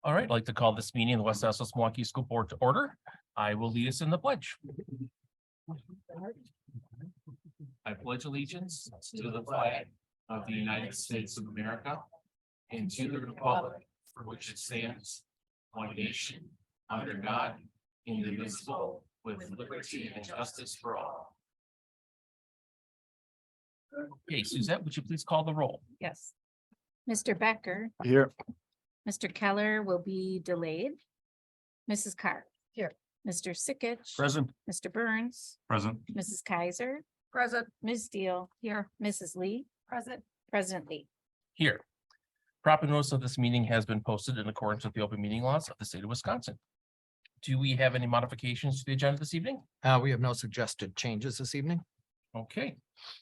All right, I'd like to call this meeting of the West Essex Milwaukee School Board to order. I will lead us in the pledge. I pledge allegiance to the flag of the United States of America and to the republic for which it stands, one nation, under God, indivisible, with liberty and justice for all. Okay, Suzette, would you please call the roll? Yes. Mr. Becker, Here. Mr. Keller will be delayed. Mrs. Carr. Here. Mr. Sickich. Present. Mr. Burns, Present. Mrs. Kaiser, Present. Ms. Steele. Here. Mrs. Lee, Present. President Lee. Here. Proper notice of this meeting has been posted in accordance with the open meeting laws of the state of Wisconsin. Do we have any modifications to the agenda this evening? We have no suggested changes this evening. Okay,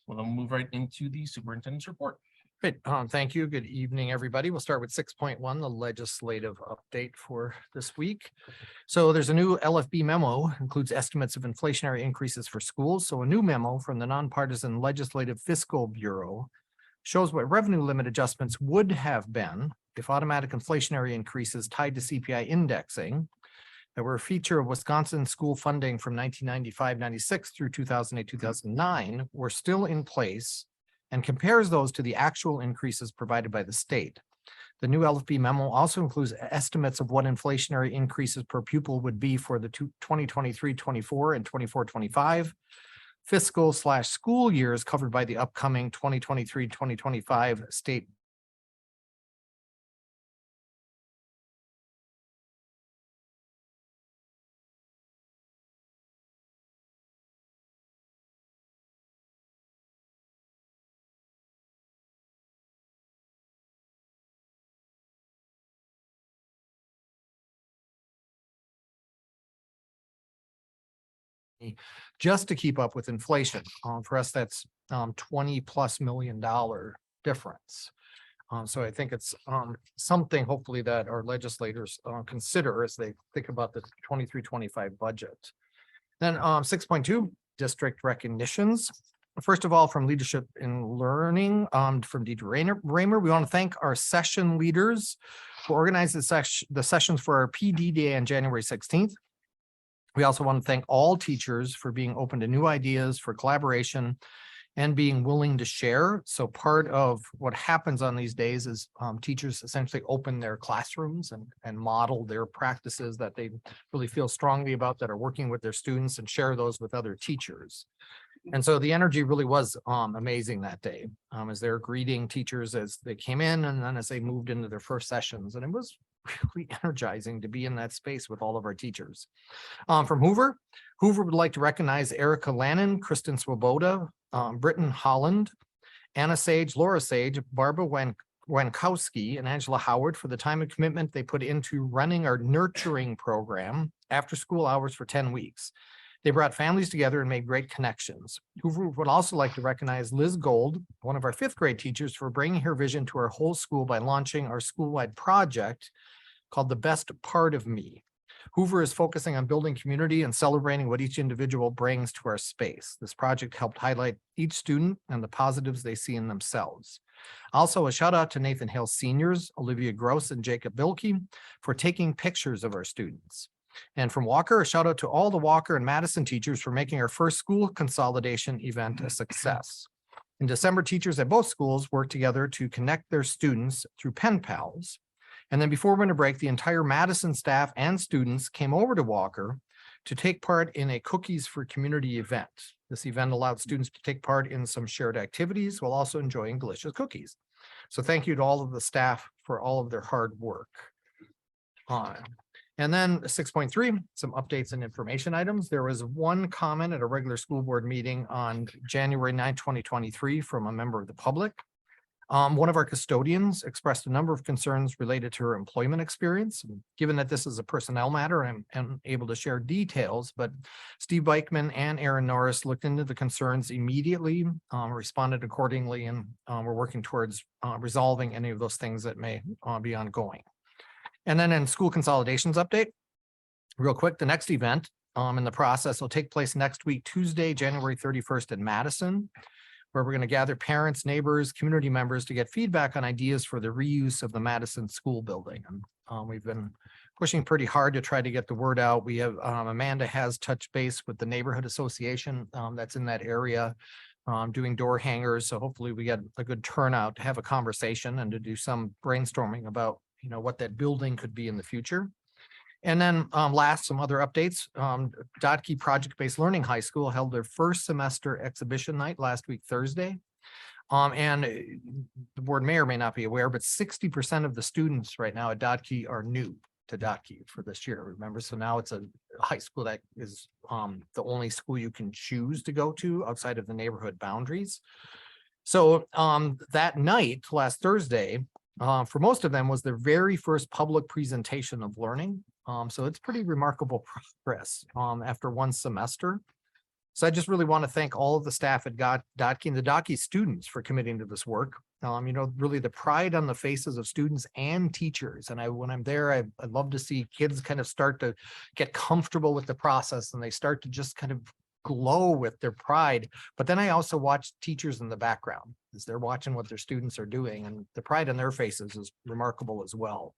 well, then we'll move right into the superintendent's report. Great, thank you. Good evening, everybody. We'll start with 6.1, the legislative update for this week. So there's a new LFB memo, includes estimates of inflationary increases for schools. So a new memo from the Nonpartisan Legislative Fiscal Bureau shows what revenue limit adjustments would have been if automatic inflationary increases tied to CPI indexing that were a feature of Wisconsin school funding from 1995-96 through 2008-2009 were still in place, and compares those to the actual increases provided by the state. The new LFB memo also includes estimates of what inflationary increases per pupil would be for the 2023-24 and 24-25 fiscal/school years covered by the upcoming 2023-2025 state just to keep up with inflation. For us, that's $20+ million difference. So I think it's something hopefully that our legislators consider as they think about the 23-25 budget. Then 6.2, district recognitions. First of all, from Leadership in Learning, from Deidre Raymer, we want to thank our session leaders for organizing the sessions for our PD Day on January 16th. We also want to thank all teachers for being open to new ideas, for collaboration, and being willing to share. So part of what happens on these days is teachers essentially open their classrooms and model their practices that they really feel strongly about, that are working with their students, and share those with other teachers. And so the energy really was amazing that day, as they're greeting teachers as they came in and then as they moved into their first sessions. And it was really energizing to be in that space with all of our teachers. From Hoover would like to recognize Erica Lannon, Kristen Swoboda, Britton Holland, Anna Sage, Laura Sage, Barbara Wankowski, and Angela Howard for the time and commitment they put into running our nurturing program after school hours for 10 weeks. They brought families together and made great connections. Hoover would also like to recognize Liz Gold, one of our 5th grade teachers, for bringing her vision to our whole school by launching our school-wide project called The Best Part of Me. Hoover is focusing on building community and celebrating what each individual brings to our space. This project helped highlight each student and the positives they see in themselves. Also, a shout out to Nathan Hill seniors, Olivia Gross and Jacob Bilke, for taking pictures of our students. And from Walker, a shout out to all the Walker and Madison teachers for making our first school consolidation event a success. In December, teachers at both schools worked together to connect their students through pen pals. And then before winter break, the entire Madison staff and students came over to Walker to take part in a Cookies for Community event. This event allowed students to take part in some shared activities while also enjoying delicious cookies. So thank you to all of the staff for all of their hard work. And then 6.3, some updates and information items. There was one comment at a regular school board meeting on January 9, 2023 from a member of the public. One of our custodians expressed a number of concerns related to her employment experience. Given that this is a personnel matter, I'm unable to share details, but Steve Beichman and Aaron Norris looked into the concerns immediately, responded accordingly, and we're working towards resolving any of those things that may be ongoing. And then in school consolidations update, real quick, the next event in the process will take place next week, Tuesday, January 31st in Madison, where we're going to gather parents, neighbors, community members to get feedback on ideas for the reuse of the Madison school building. And We've been pushing pretty hard to try to get the word out. We have, Amanda has touched base with the neighborhood association, that's in that area, doing door hangers. So hopefully we get a good turnout to have a conversation and to do some brainstorming about, what that building could be in the future. And then last, some other updates. Dotke Project-Based Learning High School held their first semester exhibition night last week, Thursday. And the board may or may not be aware, but 60% of the students right now at Dotke are new to Dotke for this year. Remember, so now it's a high school that is the only school you can choose to go to outside of the neighborhood boundaries. So that night, last Thursday, for most of them was their very first public presentation of learning. So it's pretty remarkable progress after one semester. So I just really want to thank all of the staff at Dotke and the Dotke students for committing to this work. Really the pride on the faces of students and teachers. And when I'm there, I love to see kids kind of start to get comfortable with the process and they start to just kind of glow with their pride. But then I also watch teachers in the background as they're watching what their students are doing, and the pride on their faces is remarkable as well.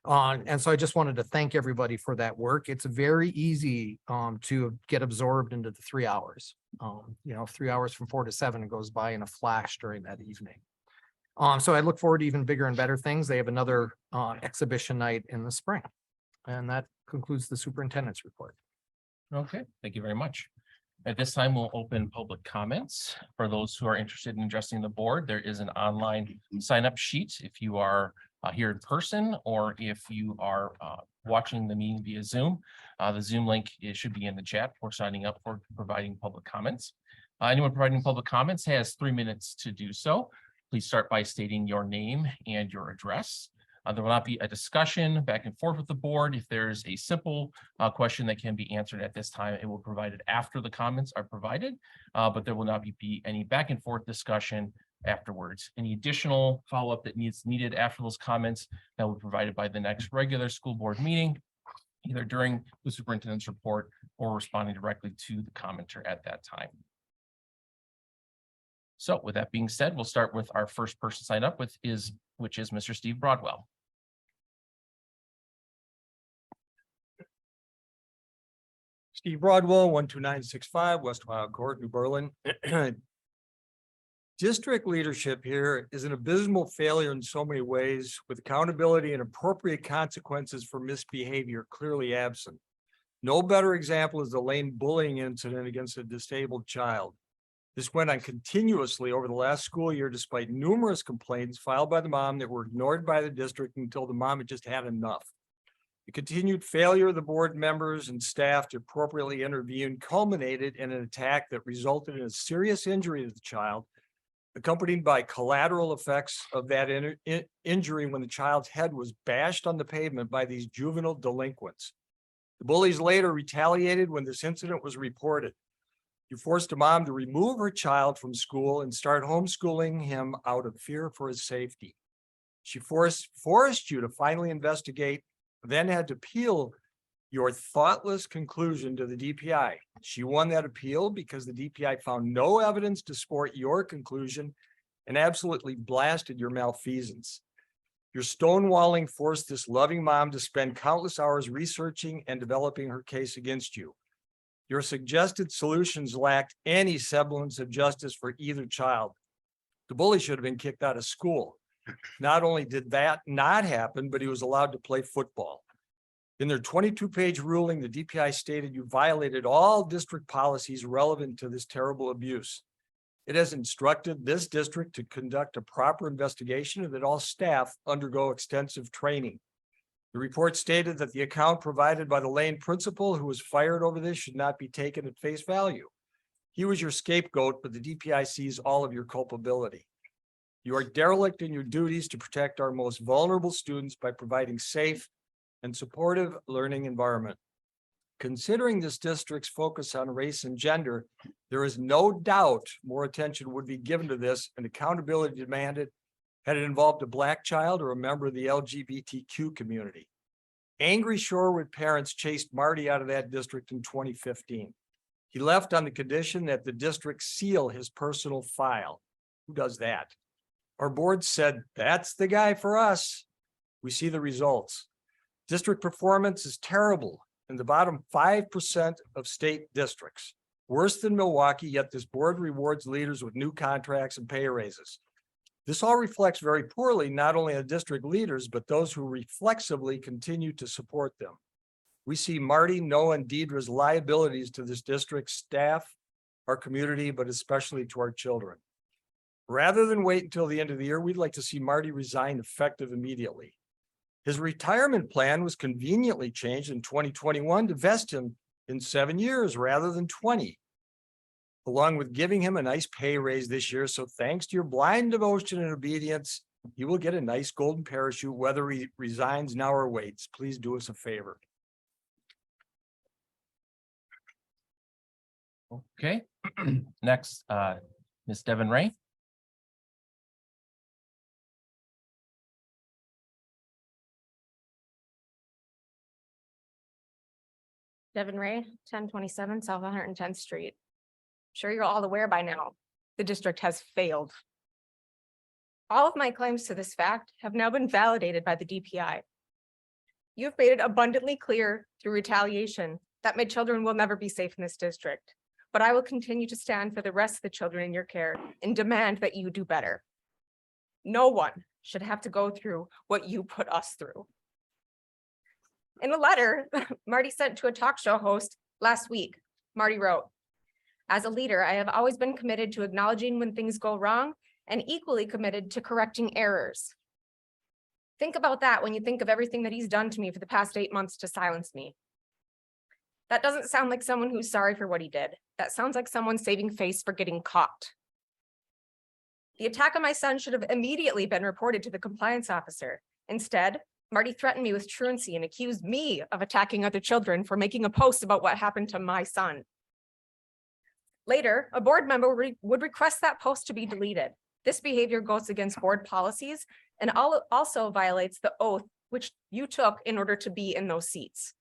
And so I just wanted to thank everybody for that work. It's very easy to get absorbed into the 3 hours. 3 hours from 4 to 7, it goes by in a flash during that evening. So I look forward to even bigger and better things. They have another exhibition night in the spring. And that concludes the superintendent's report. Okay, thank you very much. At this time, we'll open public comments. For those who are interested in addressing the board, there is an online sign-up sheet if you are here in person or if you are watching the meeting via Zoom. The Zoom link should be in the chat for signing up for providing public comments. Anyone providing public comments has 3 minutes to do so. Please start by stating your name and your address. There will not be a discussion back and forth with the board. If there's a simple question that can be answered at this time, it will be provided after the comments are provided, but there will not be any back and forth discussion afterwards. Any additional follow-up that needed after those comments that will be provided by the next regular school board meeting, either during the superintendent's report or responding directly to the commenter at that time. So with that being said, we'll start with our first person signed up which is Mr. Steve Broadwell. Steve Broadwell, 12965 West Ohio Court, New Berlin. District leadership here is an abysmal failure in so many ways, with accountability and appropriate consequences for misbehavior clearly absent. No better example is the lane bullying incident against a disabled child. This went on continuously over the last school year, despite numerous complaints filed by the mom that were ignored by the district until the mom had just had enough. The continued failure of the board members and staff to appropriately intervene culminated in an attack that resulted in a serious injury to the child, accompanied by collateral effects of that injury when the child's head was bashed on the pavement by these juvenile delinquents. The bullies later retaliated when this incident was reported. You forced a mom to remove her child from school and start homeschooling him out of fear for his safety. She forced you to finally investigate, then had to appeal your thoughtless conclusion to the DPI. She won that appeal because the DPI found no evidence to support your conclusion and absolutely blasted your malfeasance. Your stonewalling forced this loving mom to spend countless hours researching and developing her case against you. Your suggested solutions lacked any semblance of justice for either child. The bully should have been kicked out of school. Not only did that not happen, but he was allowed to play football. In their 22-page ruling, the DPI stated you violated all district policies relevant to this terrible abuse. It has instructed this district to conduct a proper investigation and that all staff undergo extensive training. The report stated that the account provided by the Lane principal, who was fired over this, should not be taken at face value. He was your scapegoat, but the DPI sees all of your culpability. You are derelict in your duties to protect our most vulnerable students by providing safe and supportive learning environment. Considering this district's focus on race and gender, there is no doubt more attention would be given to this and accountability demanded had it involved a Black child or a member of the LGBTQ community. Angry Shorewood parents chased Marty out of that district in 2015. He left on the condition that the district seal his personal file. Who does that? Our board said, that's the guy for us. We see the results. District performance is terrible in the bottom 5% of state districts. Worse than Milwaukee, yet this board rewards leaders with new contracts and pay raises. This all reflects very poorly, not only on district leaders, but those who reflexively continue to support them. We see Marty, Noah, and Deidre's liabilities to this district's staff, our community, but especially to our children. Rather than wait until the end of the year, we'd like to see Marty resign effective immediately. His retirement plan was conveniently changed in 2021 to vest him in 7 years rather than 20, along with giving him a nice pay raise this year. So thanks to your blind devotion and obedience, he will get a nice golden parachute, whether he resigns now or waits. Please do us a favor. Okay, next, Ms. Devon Ray. Devon Ray, 1027 South 110th Street. Sure, you're all aware by now, the district has failed. All of my claims to this fact have now been validated by the DPI. You've made it abundantly clear through retaliation that my children will never be safe in this district, but I will continue to stand for the rest of the children in your care and demand that you do better. No one should have to go through what you put us through. In a letter Marty sent to a talk show host last week, Marty wrote, "As a leader, I have always been committed to acknowledging when things go wrong and equally committed to correcting errors." Think about that when you think of everything that he's done to me for the past 8 months to silence me. That doesn't sound like someone who's sorry for what he did. That sounds like someone saving face for getting caught. The attack on my son should have immediately been reported to the compliance officer. Instead, Marty threatened me with truancy and accused me of attacking other children for making a post about what happened to my son. Later, a board member would request that post to be deleted. This behavior goes against board policies and also violates the oath which you took in order to be in those seats.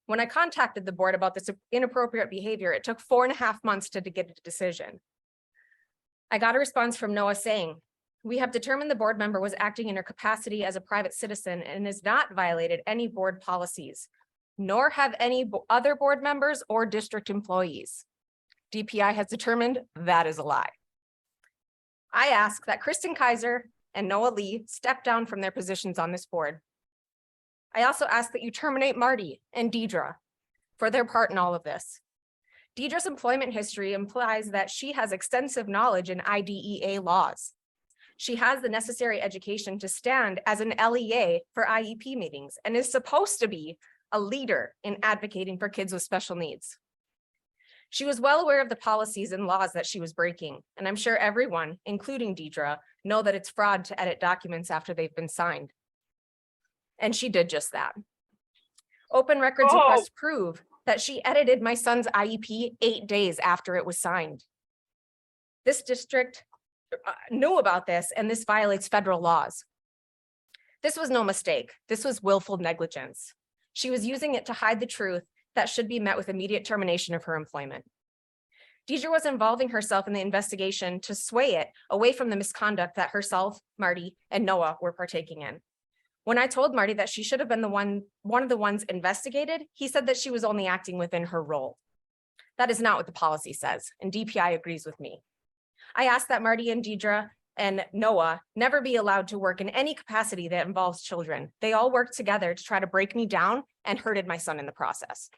When I contacted the board about this inappropriate behavior, it took 4.5 months to get a decision. I got a response from Noah saying, "We have determined the board member was acting in her capacity as a private citizen and has not violated any board policies, nor have any other board members or district employees. DPI has determined that is a lie." I ask that Kristen Kaiser and Noah Lee step down from their positions on this board. I also ask that you terminate Marty and Deidre for their part in all of this. Deidre's employment history implies that she has extensive knowledge in IDEA laws. She has the necessary education to stand as an LEA for IEP meetings and is supposed to be a leader in advocating for kids with special needs. She was well aware of the policies and laws that she was breaking, and I'm sure everyone, including Deidre, know that it's fraud to edit documents after they've been signed. And she did just that. Open records requests prove that she edited my son's IEP 8 days after it was signed. This district knew about this, and this violates federal laws. This was no mistake. This was willful negligence. She was using it to hide the truth that should be met with immediate termination of her employment. Deidre was involving herself in the investigation to sway it away from the misconduct that herself, Marty, and Noah were partaking in. When I told Marty that she should have been one of the ones investigated, he said that she was only acting within her role. That is not what the policy says, and DPI agrees with me. I ask that Marty and Deidre and Noah never be allowed to work in any capacity that involves children. They all worked together to try to break me down and hurted my son in the process.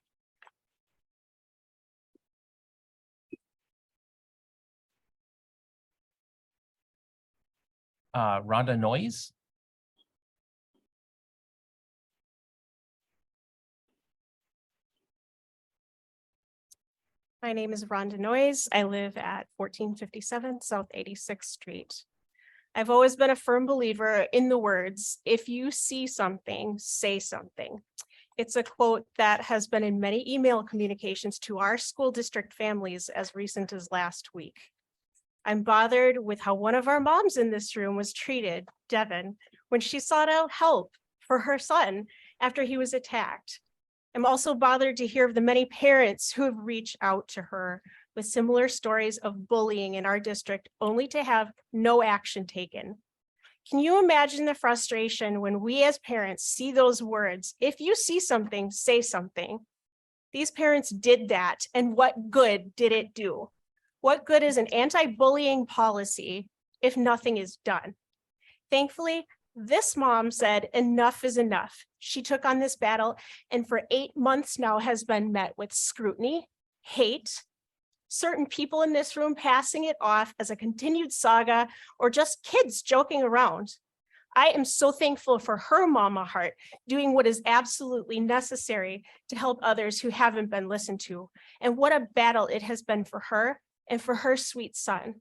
Rhonda Noyes. My name is Rhonda Noyes. I live at 1457 South 86th Street. I've always been a firm believer in the words, "If you see something, say something." It's a quote that has been in many email communications to our school district families as recent as last week. I'm bothered with how one of our moms in this room was treated, Devon, when she sought out help for her son after he was attacked. I'm also bothered to hear of the many parents who have reached out to her with similar stories of bullying in our district, only to have no action taken. Can you imagine the frustration when we as parents see those words? If you see something, say something. These parents did that, and what good did it do? What good is an anti-bullying policy if nothing is done? Thankfully, this mom said enough is enough. She took on this battle and for 8 months now has been met with scrutiny, hate, certain people in this room passing it off as a continued saga or just kids joking around. I am so thankful for her mama heart doing what is absolutely necessary to help others who haven't been listened to. And what a battle it has been for her and for her sweet son.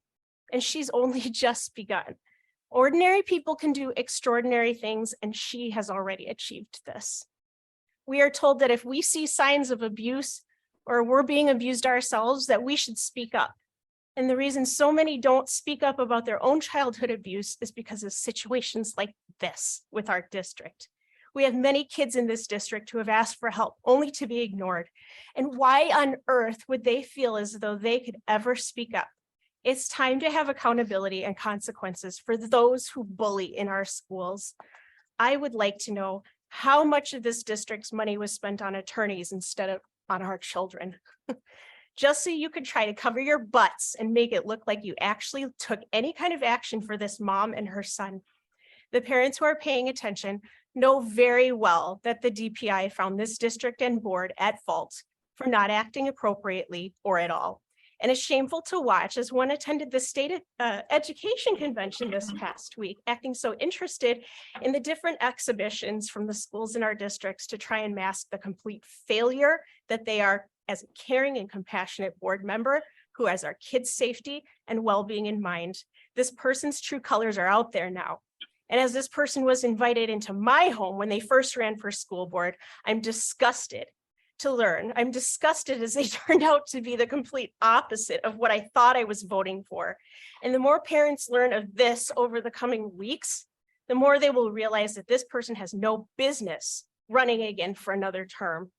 And she's only just begun. Ordinary people can do extraordinary things, and she has already achieved this. We are told that if we see signs of abuse or we're being abused ourselves, that we should speak up. And the reason so many don't speak up about their own childhood abuse is because of situations like this with our district. We have many kids in this district who have asked for help only to be ignored. And why on earth would they feel as though they could ever speak up? It's time to have accountability and consequences for those who bully in our schools. I would like to know how much of this district's money was spent on attorneys instead of on our children. Just so you could try to cover your butts and make it look like you actually took any kind of action for this mom and her son. The parents who are paying attention know very well that the DPI found this district and board at fault for not acting appropriately or at all. And it's shameful to watch as one attended the state education convention this past week, acting so interested in the different exhibitions from the schools in our districts to try and mask the complete failure that they are as a caring and compassionate board member who has our kids' safety and well-being in mind. This person's true colors are out there now. And as this person was invited into my home when they first ran for school board, I'm disgusted to learn. I'm disgusted as they turned out to be the complete opposite of what I thought I was voting for. And the more parents learn of this over the coming weeks, the more they will realize that this person has no business running again for another term.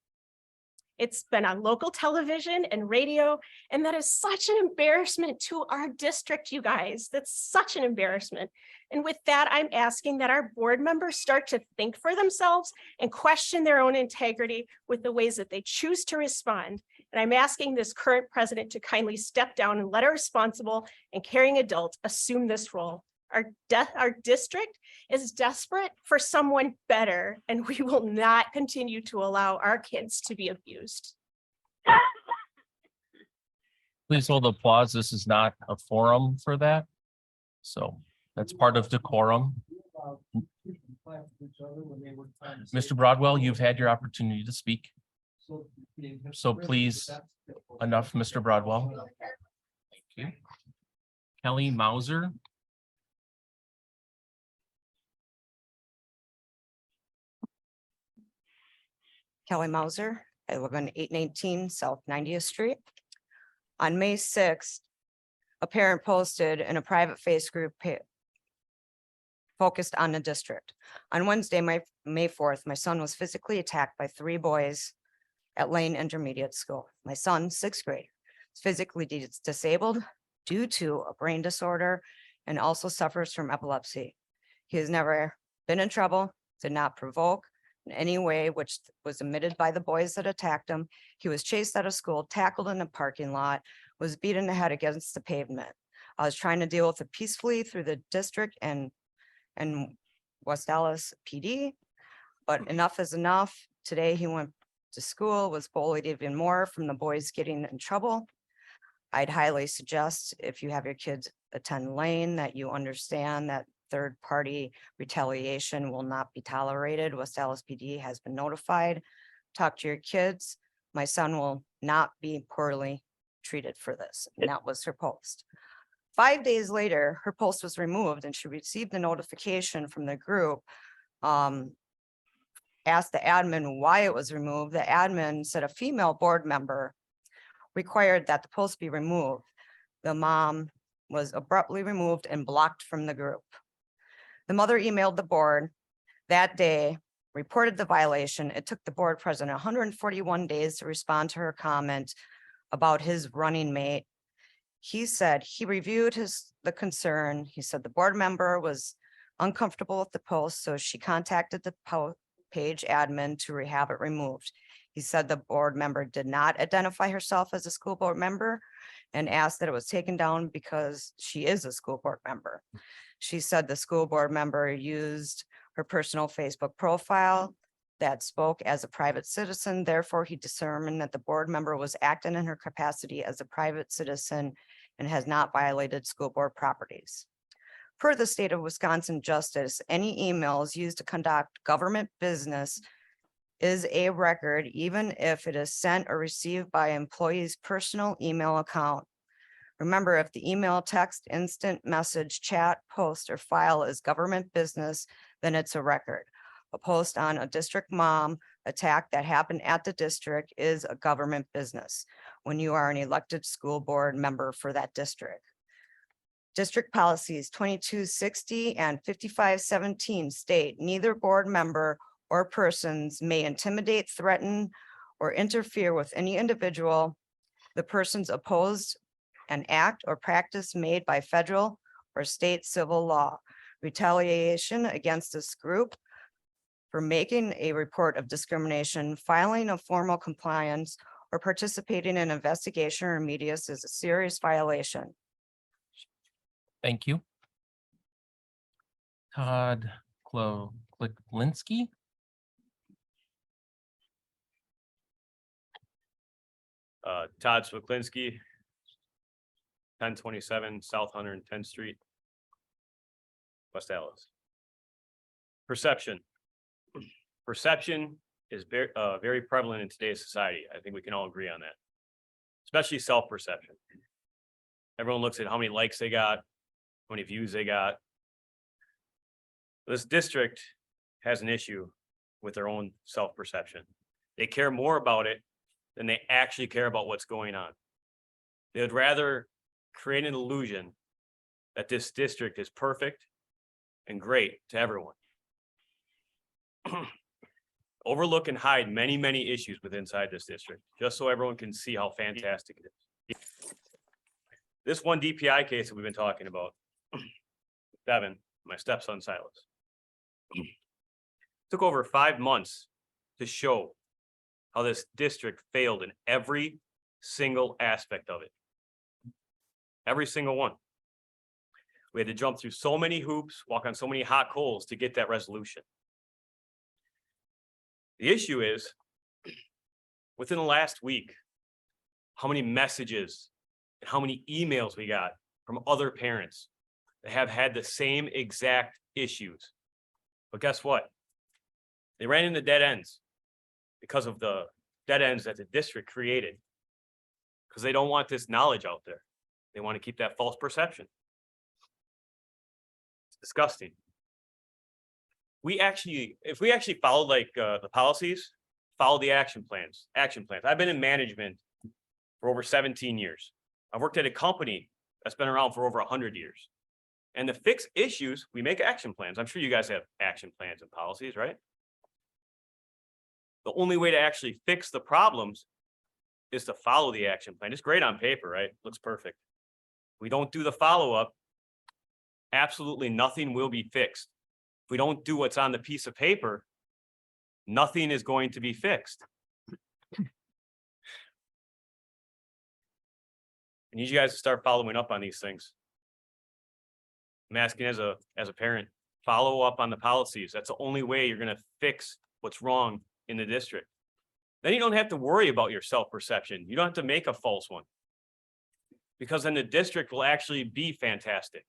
It's been on local television and radio, and that is such an embarrassment to our district, you guys. That's such an embarrassment. And with that, I'm asking that our board members start to think for themselves and question their own integrity with the ways that they choose to respond. And I'm asking this current president to kindly step down and let a responsible and caring adult assume this role. Our district is desperate for someone better, and we will not continue to allow our kids to be abused. Please hold applause. This is not a forum for that. So that's part of decorum. Mr. Broadwell, you've had your opportunity to speak. So please, enough, Mr. Broadwell. Thank you. Kelly Mauser. Kelly Mauser. I live on 819 South 90th Street. On May 6th, a parent posted in a private face group focused on the district. On Wednesday, May 4th, my son was physically attacked by 3 boys at Lane Intermediate School. My son, 6th grade, is physically disabled due to a brain disorder and also suffers from epilepsy. He has never been in trouble, did not provoke in any way, which was admitted by the boys that attacked him. He was chased out of school, tackled in the parking lot, was beaten in the head against the pavement. I was trying to deal with it peacefully through the district and West Dallas PD, but enough is enough. Today he went to school, was bullied even more from the boys getting in trouble. I'd highly suggest if you have your kids attend Lane that you understand that third-party retaliation will not be tolerated. West Dallas PD has been notified. Talk to your kids. My son will not be poorly treated for this. And that was her post. 5 days later, her post was removed and she received a notification from the group. Asked the admin why it was removed. The admin said a female board member required that the post be removed. The mom was abruptly removed and blocked from the group. The mother emailed the board that day, reported the violation. It took the board president 141 days to respond to her comment about his running mate. He said he reviewed the concern. He said the board member was uncomfortable with the post, so she contacted the page admin to have it removed. He said the board member did not identify herself as a school board member and asked that it was taken down because she is a school board member. She said the school board member used her personal Facebook profile that spoke as a private citizen. Therefore, he determined that the board member was acting in her capacity as a private citizen and has not violated school board properties. Per the state of Wisconsin justice, any emails used to conduct government business is a record, even if it is sent or received by an employee's personal email account. Remember, if the email, text, instant message, chat, post, or file is government business, then it's a record. A post on a district mom attack that happened at the district is a government business when you are an elected school board member for that district. District policies 2260 and 5517 state neither board member or persons may intimidate, threaten, or interfere with any individual. The persons opposed an act or practice made by federal or state civil law. Retaliation against this group for making a report of discrimination, filing a formal compliance, or participating in an investigation or remedies is a serious violation. Thank you. Todd Kliklinski. Todd Swiklinski, 1027 South 110th Street, West Allis. Perception. Perception is very prevalent in today's society. I think we can all agree on that, especially self-perception. Everyone looks at how many likes they got, how many views they got. This district has an issue with their own self-perception. They care more about it than they actually care about what's going on. They would rather create an illusion that this district is perfect and great to everyone. Overlook and hide many, many issues with inside this district, just so everyone can see how fantastic it is. This one DPI case that we've been talking about, Devin, my stepson Silas, took over 5 months to show how this district failed in every single aspect of it. Every single one. We had to jump through so many hoops, walk on so many hot coals to get that resolution. The issue is, within the last week, how many messages and how many emails we got from other parents that have had the same exact issues. But guess what? They ran into dead ends because of the dead ends that the district created. Because they don't want this knowledge out there. They want to keep that false perception. It's disgusting. If we actually followed like the policies, follow the action plans. I've been in management for over 17 years. I've worked at a company that's been around for over 100 years. And to fix issues, we make action plans. I'm sure you guys have action plans and policies, right? The only way to actually fix the problems is to follow the action plan. It's great on paper, right? Looks perfect. We don't do the follow-up, absolutely nothing will be fixed. If we don't do what's on the piece of paper, nothing is going to be fixed. I need you guys to start following up on these things. I'm asking as a parent, follow up on the policies. That's the only way you're going to fix what's wrong in the district. Then you don't have to worry about your self-perception. You don't have to make a false one, because then the district will actually be fantastic.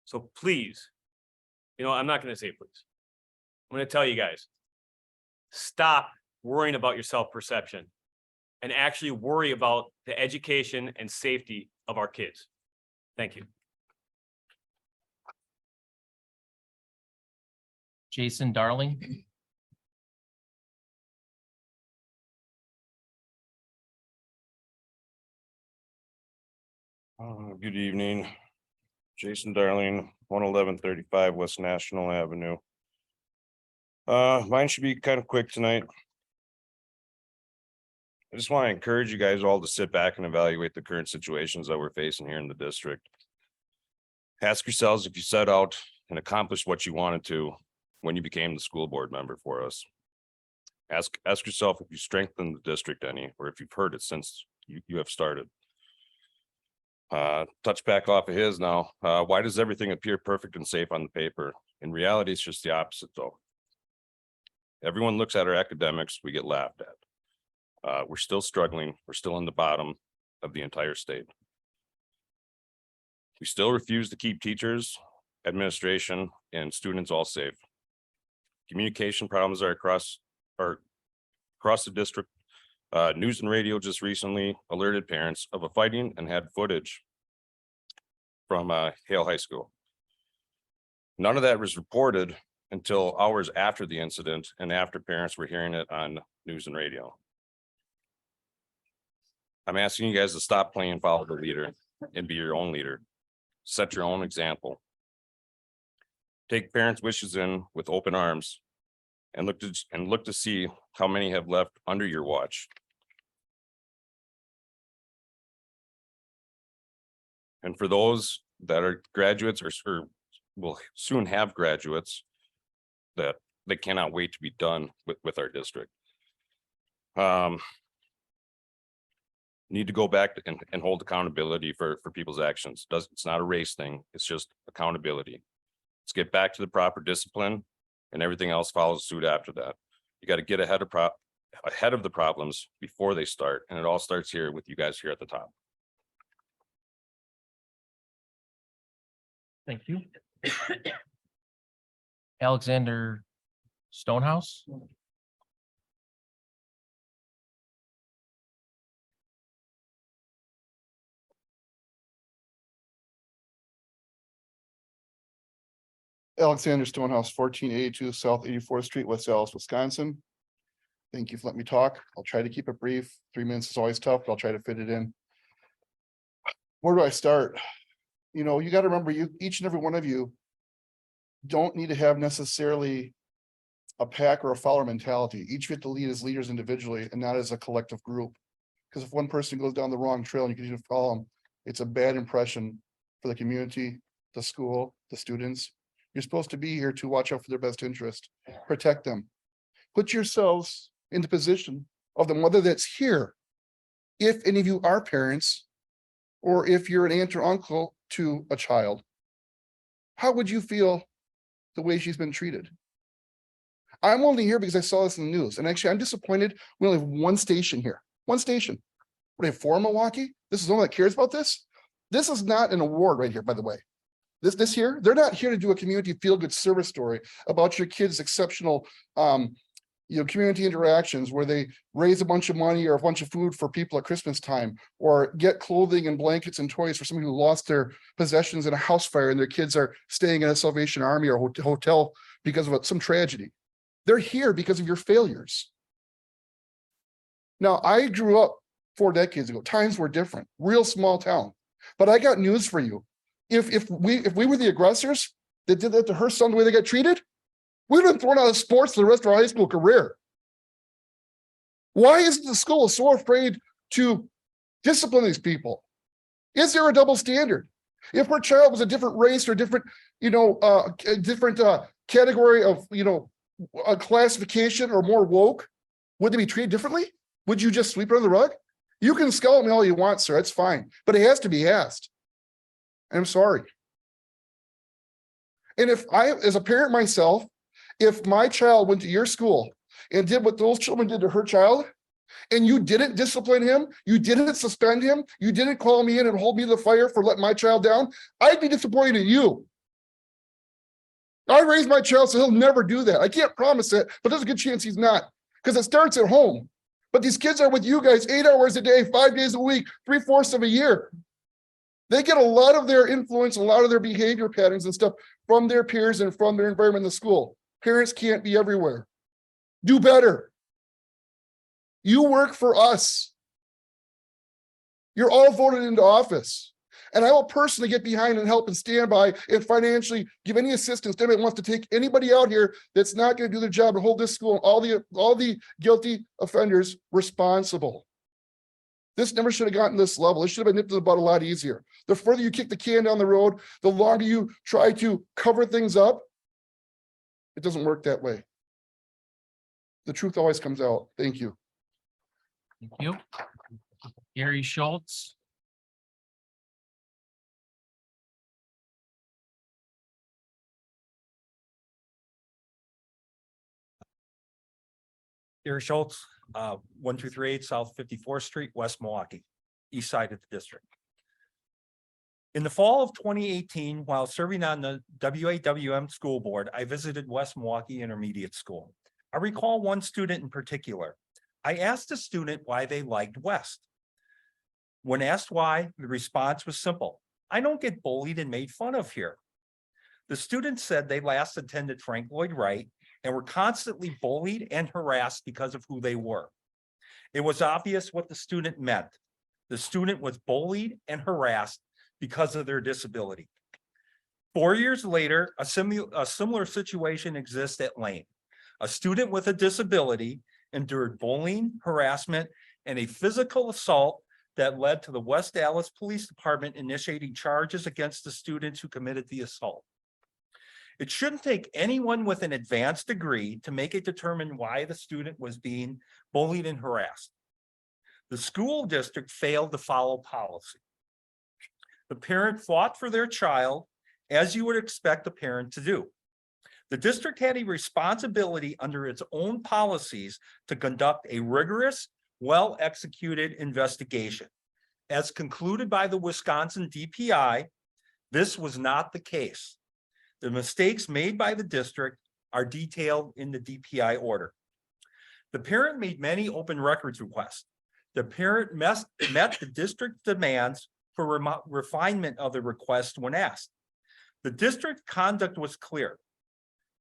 So please, I'm not going to say please. I'm going to tell you guys, stop worrying about your self-perception and actually worry about the education and safety of our kids. Thank you. Jason Darling. Good evening. Jason Darling, 11135 West National Avenue. Mine should be kind of quick tonight. I just want to encourage you guys all to sit back and evaluate the current situations that we're facing here in the district. Ask yourselves if you set out and accomplished what you wanted to when you became the school board member for us. Ask yourself if you strengthened the district any, or if you've heard it since you have started. Touch back off of his now. Why does everything appear perfect and safe on the paper? In reality, it's just the opposite though. Everyone looks at our academics, we get laughed at. We're still struggling. We're still in the bottom of the entire state. We still refuse to keep teachers, administration, and students all safe. Communication problems are across the district. News and radio just recently alerted parents of a fighting and had footage from Hale High School. None of that was reported until hours after the incident and after parents were hearing it on news and radio. I'm asking you guys to stop playing follow the leader and be your own leader. Set your own example. Take parents' wishes in with open arms and look to see how many have left under your watch. And for those that are graduates or will soon have graduates that they cannot wait to be done with our district. Need to go back and hold accountability for people's actions. It's not a race thing. It's just accountability. Let's get back to the proper discipline and everything else follows suit after that. You got to get ahead of the problems before they start. And it all starts here with you guys here at the top. Thank you. Alexander Stonehouse. Alexander Stonehouse, 1482 South 84th Street, West Allis, Wisconsin. Thank you for letting me talk. I'll try to keep it brief. 3 minutes is always tough, but I'll try to fit it in. Where do I start? You know, you got to remember, each and every one of you don't need to have necessarily a pack or a follower mentality. Each of you have to lead as leaders individually and not as a collective group. Because if one person goes down the wrong trail and you continue to follow them, it's a bad impression for the community, the school, the students. You're supposed to be here to watch out for their best interest, protect them. Put yourselves in the position of the mother that's here. If any of you are parents, or if you're an aunt or uncle to a child, how would you feel the way she's been treated? I'm only here because I saw this in the news. And actually, I'm disappointed we only have one station here. One station. We have 4 in Milwaukee. This is the one that cares about this. This is not an award right here, by the way. This here, they're not here to do a community feel-good service story about your kids' exceptional community interactions where they raise a bunch of money or a bunch of food for people at Christmas time, or get clothing and blankets and toys for somebody who lost their possessions in a house fire and their kids are staying in a Salvation Army or hotel because of some tragedy. They're here because of your failures. Now, I grew up 4 decades ago. Times were different, real small town. But I got news for you. If we were the aggressors that did that to her son the way they got treated, we'd have been thrown out of sports for the rest of our high school career. Why isn't the school so afraid to discipline these people? Is there a double standard? If her child was a different race or different, category of, a classification or more woke, would they be treated differently? Would you just sweep it under the rug? You can scold me all you want, sir. That's fine, but it has to be asked. I'm sorry. And if I, as a parent myself, if my child went to your school and did what those children did to her child, and you didn't discipline him, you didn't suspend him, you didn't call me in and hold me to the fire for letting my child down, I'd be disappointed in you. I raised my child so he'll never do that. I can't promise it, but there's a good chance he's not, because it starts at home. But these kids are with you guys 8 hours a day, 5 days a week, 3/4 of a year. They get a lot of their influence, a lot of their behavior patterns and stuff from their peers and from their environment in the school. Parents can't be everywhere. Do better. You work for us. You're all voted into office. And I will personally get behind and help and stand by and financially give any assistance to anyone who wants to take anybody out here that's not going to do their job and hold this school and all the guilty offenders responsible. This never should have gotten this level. It should have been nipped in the bud a lot easier. The further you kick the can down the road, the longer you try to cover things up. It doesn't work that way. The truth always comes out. Thank you. Thank you. Gary Schultz. Gary Schultz, 1238 South 54th Street, West Milwaukee, east side of the district. In the fall of 2018, while serving on the WAWM school board, I visited West Milwaukee Intermediate School. I recall one student in particular. I asked a student why they liked West. When asked why, the response was simple. I don't get bullied and made fun of here. The student said they last attended Frank Lloyd Wright and were constantly bullied and harassed because of who they were. It was obvious what the student meant. The student was bullied and harassed because of their disability. 4 years later, a similar situation exists at Lane. A student with a disability endured bullying, harassment, and a physical assault that led to the West Dallas Police Department initiating charges against the students who committed the assault. It shouldn't take anyone with an advanced degree to make it determine why the student was being bullied and harassed. The school district failed to follow policy. The parent fought for their child, as you would expect a parent to do. The district had a responsibility under its own policies to conduct a rigorous, well-executed investigation. As concluded by the Wisconsin DPI, this was not the case. The mistakes made by the district are detailed in the DPI order. The parent made many open records requests. The parent met the district demands for refinement of the request when asked. The district conduct was clear.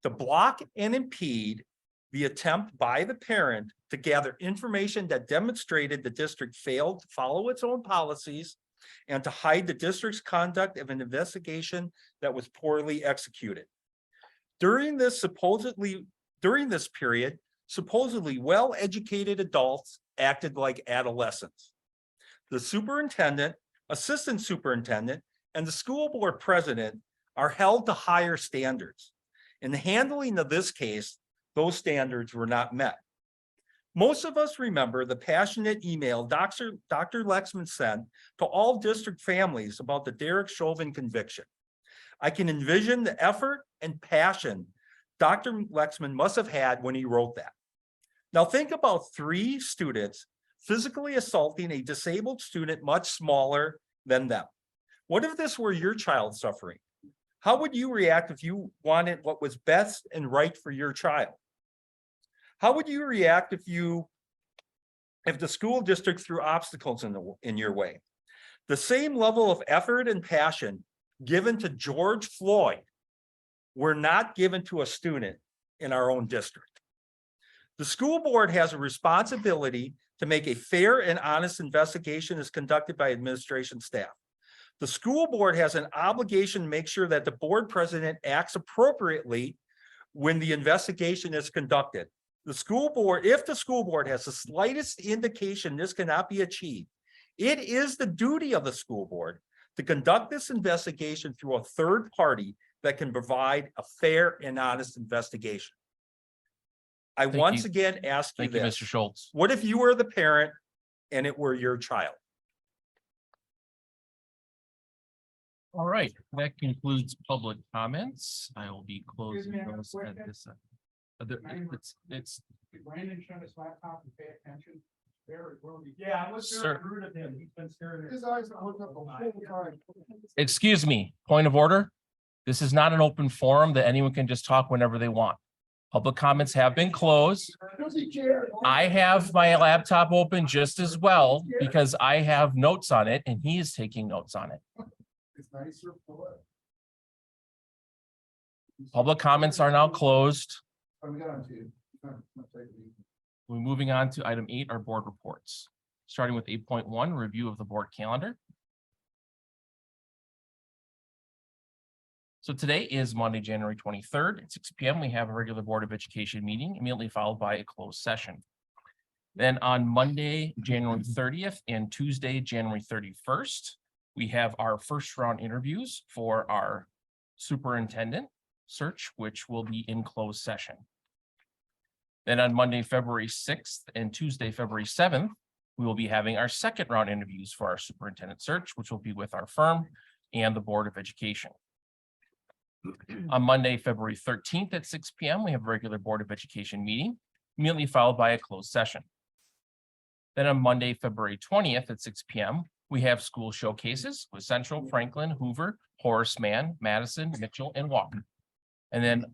To block and impede the attempt by the parent to gather information that demonstrated the district failed to follow its own policies and to hide the district's conduct of an investigation that was poorly executed. During this period, supposedly well-educated adults acted like adolescents. The superintendent, assistant superintendent, and the school board president are held to higher standards. In the handling of this case, those standards were not met. Most of us remember the passionate email Dr. Lexman sent to all district families about the Derek Chauvin conviction. I can envision the effort and passion Dr. Lexman must have had when he wrote that. Now think about 3 students physically assaulting a disabled student much smaller than them. What if this were your child suffering? How would you react if you wanted what was best and right for your child? How would you react if the school district threw obstacles in your way? The same level of effort and passion given to George Floyd were not given to a student in our own district. The school board has a responsibility to make a fair and honest investigation as conducted by administration staff. The school board has an obligation to make sure that the board president acts appropriately when the investigation is conducted. The school board, if the school board has the slightest indication this cannot be achieved, it is the duty of the school board to conduct this investigation through a third party that can provide a fair and honest investigation. I Thank once you. again ask you Thank you, this. Mr. Schultz. What if you were the parent and it were your child? All right, that concludes public comments. I will be closing those at this. It's. Brandon shut his laptop and pay attention. Yeah, I was very rude of him. He's been staring His eyes are hooked up the whole time. Excuse me, point of order. This is not an open forum that anyone can just talk whenever they want. Public comments have been closed. I have my laptop open just as well because I have notes on it and he is taking notes on it. It's nicer for it. Public comments are now closed. I'm going to. We're moving on to item 8, our board reports. Starting with 8.1, review of the board calendar. So today is Monday, January 23rd at 6 p.m. We have a regular Board of Education meeting immediately followed by a closed session. Then on Monday, January 30th and Tuesday, January 31st, we have our first round interviews for our superintendent search, which will be in closed session. Then on Monday, February 6th and Tuesday, February 7th, we will be having our second round interviews for our superintendent search, which will be with our firm and the Board of Education. On Monday, February 13th at 6 p.m., we have a regular Board of Education meeting, immediately followed by a closed session. Then on Monday, February 20th at 6 p.m., we have school showcases with Central, Franklin, Hoover, Horace Mann, Madison, Mitchell, and Walker. And then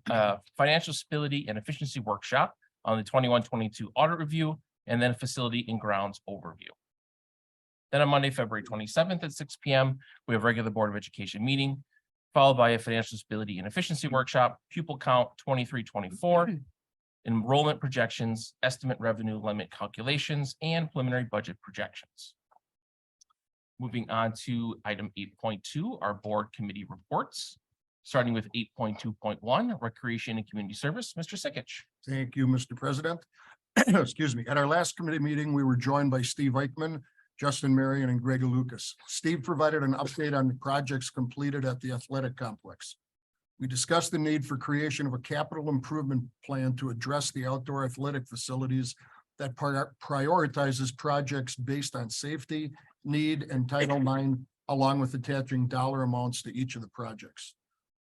financial stability and efficiency workshop on the 21-22 audit review, and then a facility and grounds overview. Then on Monday, February 27th at 6 p.m., we have regular Board of Education meeting, followed by a financial stability and efficiency workshop, pupil count 23-24, enrollment projections, estimate revenue limit calculations, and preliminary budget projections. Moving on to item 8.2, our board committee reports. Starting with 8.2.1, recreation and community service, Mr. Sikich. Thank you, Mr. President. Excuse me. At our last committee meeting, we were joined by Steve Eichmann, Justin Marion, and Greg Lucas. Steve provided an update on the projects completed at the athletic complex. We discussed the need for creation of a capital improvement plan to address the outdoor athletic facilities that prioritizes projects based on safety, need, and Title IX, along with attaching dollar amounts to each of the projects.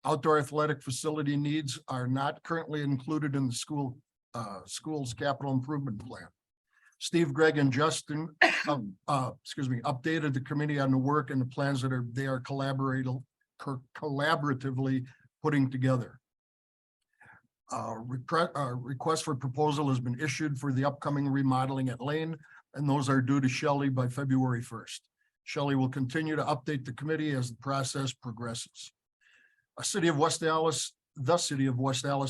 Outdoor athletic facility needs are not currently included in the school's capital improvement plan. Steve, Greg, and Justin, updated the committee on the work and the plans that they are collaboratively putting together. Request for proposal has been issued for the upcoming remodeling at Lane, and those are due to Shelley by February 1st. Shelley will continue to update the committee as the process progresses. The city of West Allis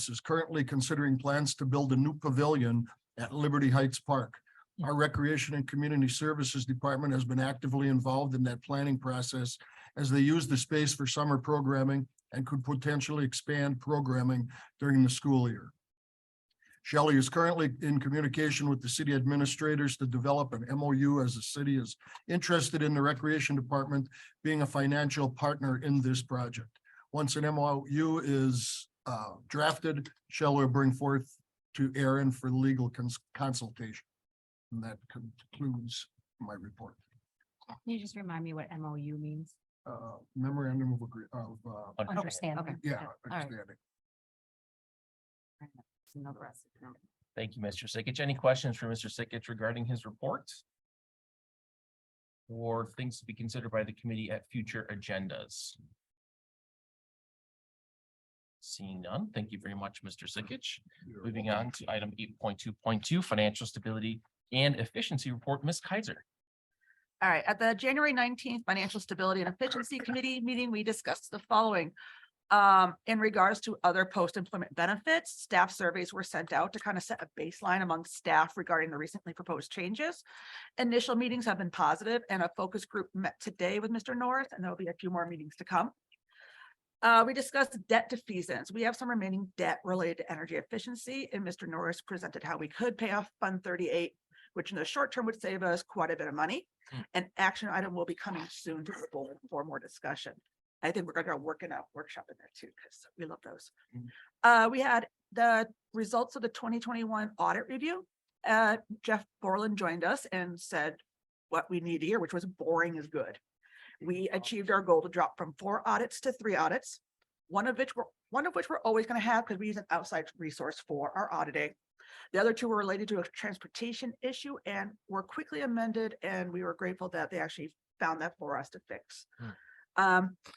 is currently considering plans to build a new pavilion at Liberty Heights Park. Our Recreation and Community Services Department has been actively involved in that planning process as they use the space for summer programming and could potentially expand programming during the school year. Shelley is currently in communication with the city administrators to develop an MOU, as the city is interested in the Recreation Department being a financial partner in this project. Once an MOU is drafted, Shelley will bring forth to Aaron for legal consultation. And that concludes my report. Can you just remind me what MOU means? Memorandum of Understanding. yeah, All right. understanding. Know the rest. Thank you, Mr. Sikich. Any questions for Mr. Sikich regarding his report? Or things to be considered by the committee at future agendas? Seeing none, thank you very much, Mr. Sikich. Moving on to item 8.2.2, financial stability and efficiency report, Ms. Kaiser. All right, at the January 19th Financial Stability and Efficiency Committee meeting, we discussed the following. In regards to other post-employment benefits, staff surveys were sent out to kind of set a baseline among staff regarding the recently proposed changes. Initial meetings have been positive, and a focus group met today with Mr. Norris, and there will be a few more meetings to come. We discussed debt defeasance. We have some remaining debt related to energy efficiency, and Mr. Norris presented how we could pay off Fund 38, which in the short term would save us quite a bit of money. An action item will be coming soon to the board for more discussion. I think we're going to work in a workshop in there too, because we love those. We had the results of the 2021 audit review. Jeff Borland joined us and said what we need to hear, which was boring is good. We achieved our goal to drop from 4 audits to 3 audits, one of which we're always going to have because we use an outside resource for our auditing. The other 2 were related to a transportation issue and were quickly amended, and we were grateful that they actually found that for us to fix.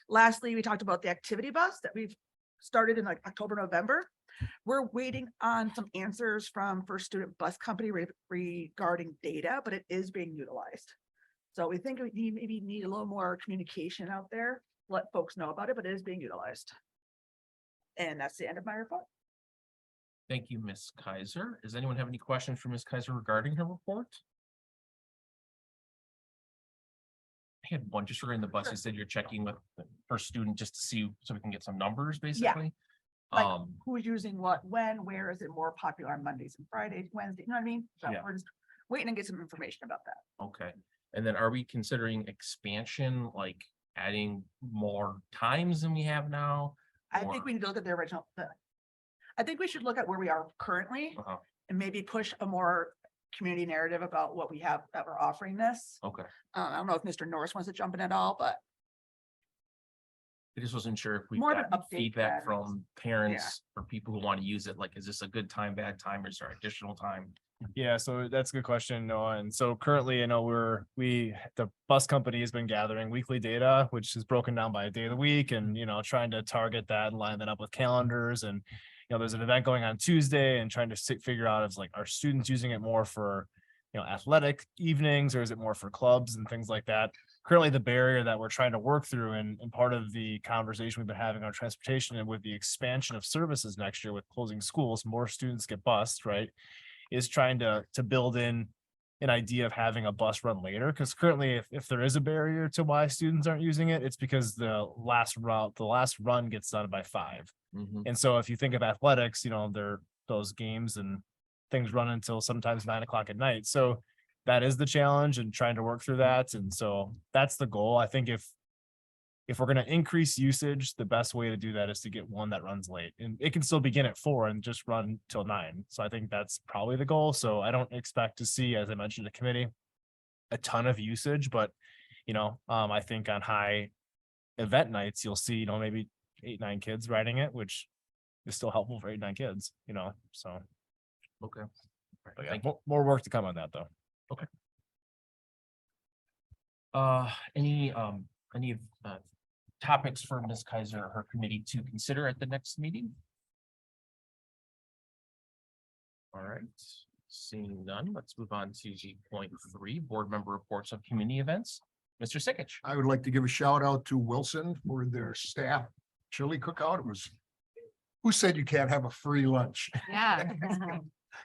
Lastly, we talked about the activity bus that we've started in like October, November. We're waiting on some answers from First Student Bus Company regarding data, but it is being utilized. So we think we maybe need a little more communication out there, let folks know about it, but it is being utilized. And that's the end of my report. Thank you, Ms. Kaiser. Does anyone have any questions for Ms. Kaiser regarding her report? I had one just regarding the bus. You said you're checking with the first student just to see, so we can get some numbers, basically. Like who's using what, when, where is it more popular on Mondays and Fridays, Wednesdays, you know what I mean? So Yeah. waiting to get some information about that. Okay, and then are we considering expansion, like adding more times than we have now? I think Or- we need to look at the original, I think we should look at where we are currently Uh-huh. and maybe push a more community narrative about what we have that we're offering this. Okay, I don't know if Mr. Norris wants to jump in at all, but I just wasn't sure if we More of an got update feedback plan. from parents or people who want to use it, like, is this a good time, bad time, or is there additional time? Yeah, so that's a good question, Noah. And so currently, the bus company has been gathering weekly data, which is broken down by a day of the week and, trying to target that and line that up with calendars. And, there's an event going on Tuesday and trying to figure out is like, are students using it more for, athletic evenings, or is it more for clubs and things like that? Currently, the barrier that we're trying to work through and part of the conversation we've been having on transportation and with the expansion of services next year with closing schools, more students get bused, right? Is trying to build in an idea of having a bus run later, because currently if there is a barrier to why students aren't using it, it's because the last run gets done by 5. Mhm. And so if you think of athletics, those games and things run until sometimes 9 o'clock at night. So that is the challenge and trying to work through that. And so that's the goal. I think if we're going to increase usage, the best way to do that is to get one that runs late, and it can still begin at 4 and just run till 9. So I think that's probably the goal. So I don't expect to see, as I mentioned, the committee, a ton of usage, but I think on high event nights, you'll see, maybe 8-9 kids riding it, which is still helpful for 8-9 kids, so. Okay. But yeah, Thank you. more work to come on that though. Any topics for Ms. Kaiser or her committee to consider at the next meeting? All right, seeing none, let's move on to the .3, board member reports of community events. Mr. Sikich. I would like to give a shout out to Wilson for their staff chili cookout. Who said you can't have a free lunch? Yeah.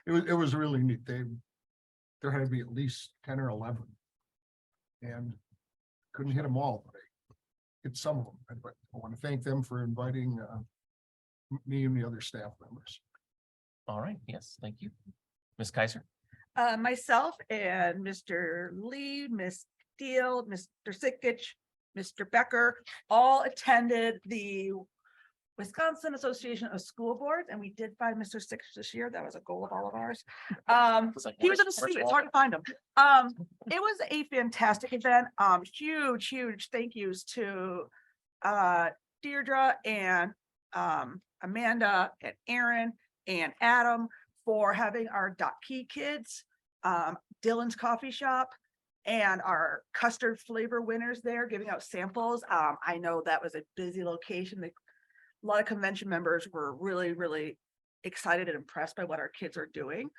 It was really neat. There had to be at least 10 or 11. And couldn't hit them all, but I hit some of them. But I want to thank them for inviting me and the other staff members. All right, yes, thank you. Ms. Kaiser. Myself and Mr. Lee, Ms. Steele, Mr. Sikich, Mr. Becker, all attended the Wisconsin Association of School Boards, and we did find Mr. Sikich this year. That was a goal of all of ours. He was in the street. It's hard to find him. It was a fantastic event. Huge thank yous to Deirdre and Amanda and Aaron and Adam for having our Dot Key kids, Dylan's Coffee Shop, and our custard flavor winners there giving out samples. I know that was a busy location. A lot of convention members were really excited and impressed by what our kids are doing.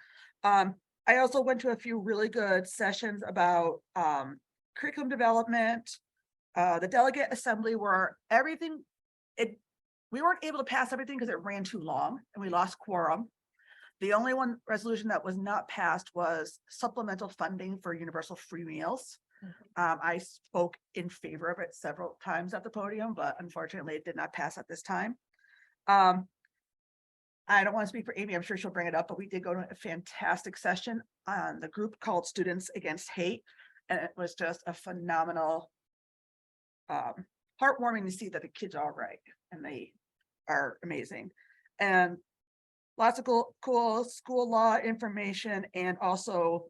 I also went to a few really good sessions about curriculum development, the delegate assembly, where we weren't able to pass everything because it ran too long and we lost quorum. The only one resolution that was not passed was supplemental funding for universal free meals. I spoke in favor of it several times at the podium, but unfortunately it did not pass at this time. I don't want to speak for Amy. I'm sure she'll bring it up, but we did go to a fantastic session on the group called Students Against Hate. And it was just a phenomenal, heartwarming to see that the kids are all right and they are amazing. And lots of cool school law information, and also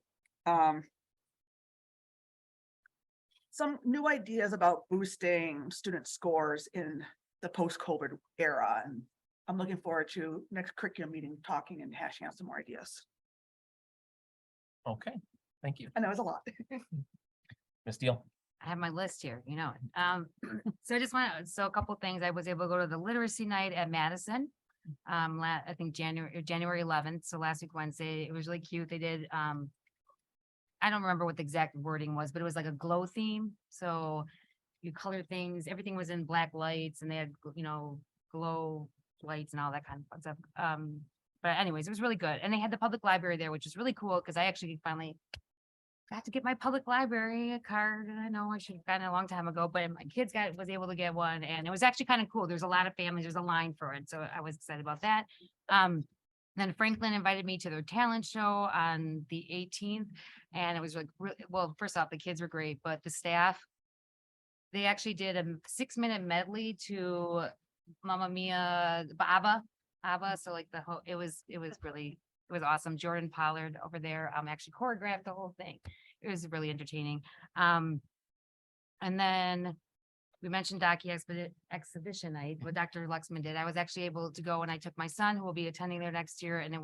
some new ideas about boosting student scores in the post-COVID era. And I'm looking forward to next curriculum meeting, talking and hashing out some more ideas. Okay, thank you. And that was a lot. Ms. Steele. I have my list here, So I just so a couple things. I was able to go to the literacy night at Madison. I think January 11th. So last week, Wednesday, it was really cute. They did, I don't remember what the exact wording was, but it was like a glow theme. So you color things, everything was in black lights, and they had, glow lights and all that kind of stuff. But anyways, it was really good. And they had the public library there, which is really cool because I actually finally got to get my public library card. And I know I should have gotten it a long time ago, but my kids was able to get one, and it was actually kind of cool. There's a lot of families, there's a line for it. So I was excited about that. Then Franklin invited me to their talent show on the 18th, and it was like, well, first off, the kids were great, but the staff, they actually did a 6-minute medley to Mamma Mia, ABBA. So like it was awesome. Jordan Pollard over there, actually choreographed the whole thing. It was really entertaining. And then we mentioned exhibition night, what Dr. Luxman did. I was actually able to go and I took my son who will be attending there next year. And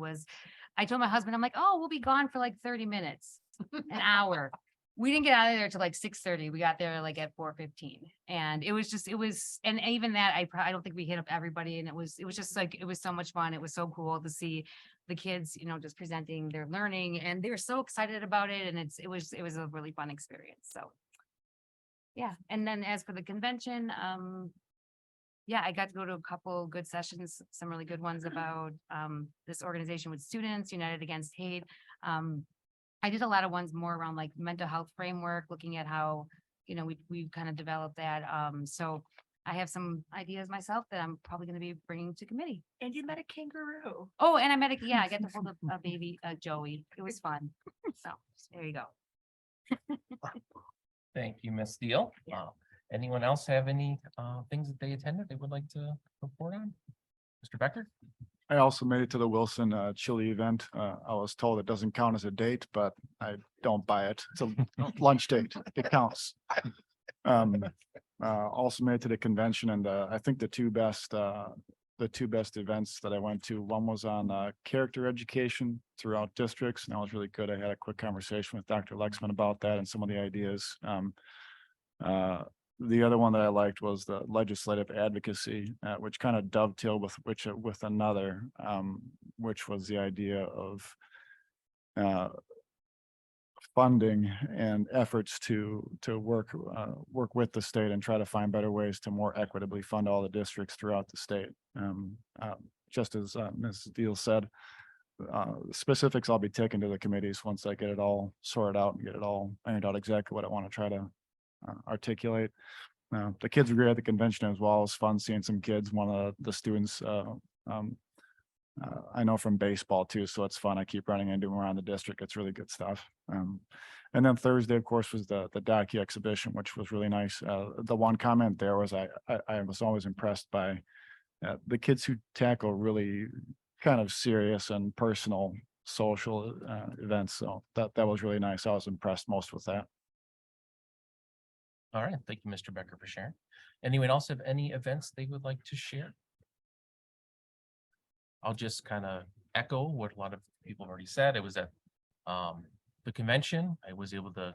I told my husband, I'm like, oh, we'll be gone for like 30 minutes, an hour. We didn't get out of there till like 6:30. We got there like at 4:15. And and even that, I don't think we hit up everybody. And it was just like, it was so much fun. It was so cool to see the kids, just presenting their learning, and they were so excited about it. And it was a really fun experience. So yeah. And then as for the convention, yeah, I got to go to a couple good sessions, some really good ones about this organization with students, United Against Hate. I did a lot of ones more around like mental health framework, looking at how, we've kind of developed that. So I have some ideas myself that I'm probably going to be bringing to committee. And you met a kangaroo. Oh, and I got to hold a baby, Joey. It was fun. So there you go. Thank you, Ms. Steele. Anyone else have any things that they attended they would like to report on? Mr. Becker? I also made it to the Wilson chili event. I was told it doesn't count as a date, but I don't buy it. It's a lunch date. It counts. Also made it to the convention, and I think the two best events that I went to, one was on character education throughout districts, and that was really good. I had a quick conversation with Dr. Lexman about that and some of the ideas. The other one that I liked was the legislative advocacy, which kind of dovetailed with another, which was the idea of funding and efforts to work with the state and try to find better ways to more equitably fund all the districts throughout the state. Just as Mrs. Deal said, specifics I'll be taking to the committees once I get it all sorted out and get it all ironed out exactly what I want to try to articulate. The kids were great at the convention as well. It was fun seeing some kids. One of the students I know from baseball too, so it's fun. I keep running into them around the district. It's really good stuff. And then Thursday, of course, was the docu exhibition, which was really nice. The one comment there was I was always impressed by the kids who tackle really kind of serious and personal social events. So that was really nice. I was impressed most with that. All right. Thank you, Mr. Becker, for sharing. Anyone else have any events they would like to share? I'll just kind of echo what a lot of people have already said. I was at the convention. I was able to,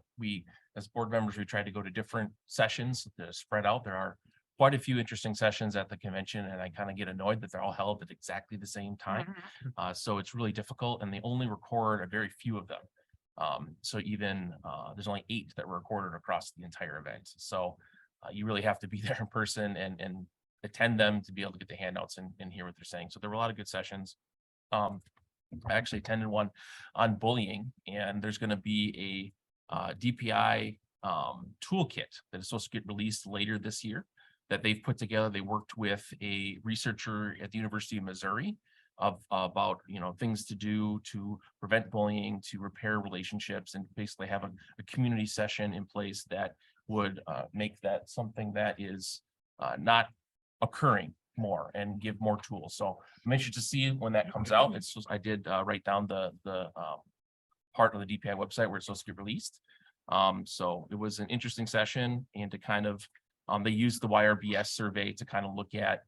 as board members, we tried to go to different sessions to spread out. There are quite a few interesting sessions at the convention, and I kind of get annoyed that they're all held at exactly the same time. So it's really difficult, and they only record a very few of them. So even there's only 8 that were recorded across the entire event. So you really have to be there in person and attend them to be able to get the handouts and hear what they're saying. So there were a lot of good sessions. I actually attended one on bullying, and there's going to be a DPI toolkit that is supposed to get released later this year that they've put together. They worked with a researcher at the University of Missouri about things to do to prevent bullying, to repair relationships, and basically have a community session in place that would make that something that is not occurring more and give more tools. So I'm anxious to see when that comes out. I did write down the part of the DPI website where it's supposed to get released. So it was an interesting session, and to kind of they used the YRBS survey to kind of look at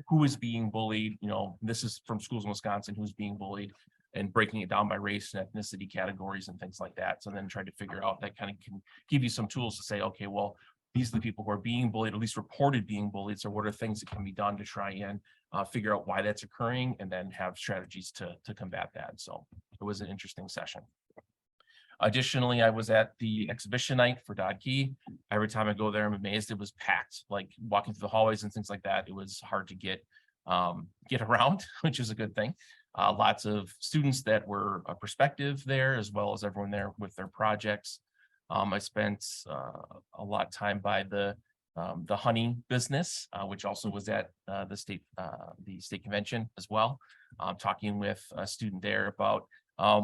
who is being bullied. This is from schools in Wisconsin, who's being bullied, and breaking it down by race and ethnicity categories and things like that. So then try to figure out that kind of can give you some tools to say, okay, well, these are the people who are being bullied, at least reported being bullied. So what are things that can be done to try and figure out why that's occurring, and then have strategies to combat that. So it was an interesting session. Additionally, I was at the exhibition night for Dodd Key. Every time I go there, I'm amazed it was packed. Like walking through the hallways and things like that, it was hard to get around, which is a good thing. Lots of students that were prospective there, as well as everyone there with their projects. I spent a lot of time by the honey business, which also was at the state convention as well. talking with a student there about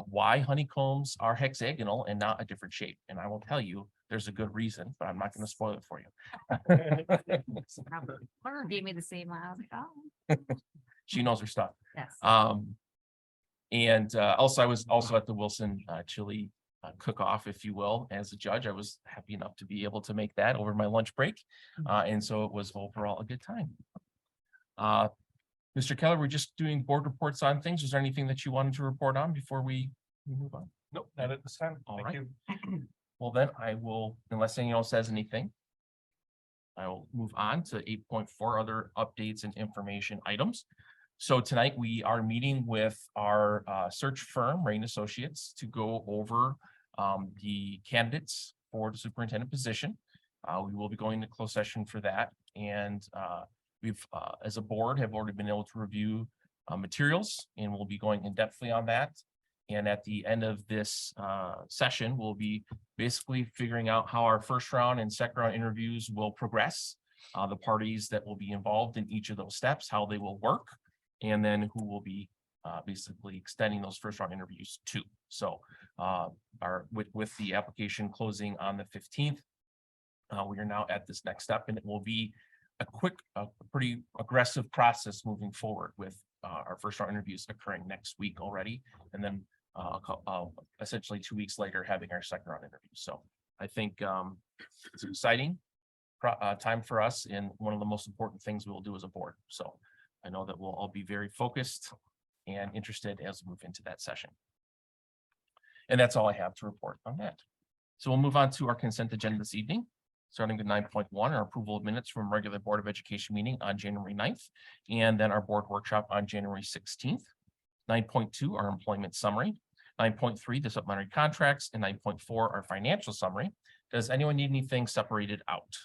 why honeycombs are hexagonal and not a different shape. And I will tell you, there's a good reason, but I'm not going to spoil it for you. Laura gave me the same one. I was like, oh, She knows her stuff. yes. And also, I was also at the Wilson chili cook-off, if you will, as a judge. I was happy enough to be able to make that over my lunch break. And so it was overall a good time. Mr. Keller, we're just doing board reports on things. Is there anything that you wanted to report on before we move on? Nope, not at this time. All Thank right. you. Well, then I will, unless anyone else says anything, I will move on to 8.4 other updates and information items. So tonight we are meeting with our search firm, Rain Associates, to go over the candidates for the superintendent position. We will be going to closed session for that. And we've, as a board, have already been able to review materials, and we'll be going in depthly on that. And at the end of this session, we'll be basically figuring out how our first round and second round interviews will progress, the parties that will be involved in each of those steps, how they will work, and then who will be basically extending those first round interviews to. So with the application closing on the 15th, we are now at this next step, and it will be a pretty aggressive process moving forward with our first round interviews occurring next week already, and then essentially 2 weeks later having our second round interview. So I think it's an exciting time for us, and one of the most important things we will do as a board. So I know that we'll all be very focused and interested as we move into that session. And that's all I have to report on that. So we'll move on to our consent agenda this evening. Starting with 9.1, our approval of minutes from regular Board of Education meeting on January 9th, and then our board workshop on January 16th. 9.2, our employment summary. 9.3, the supplementary contracts, and 9.4, our financial summary. Does anyone need anything separated out?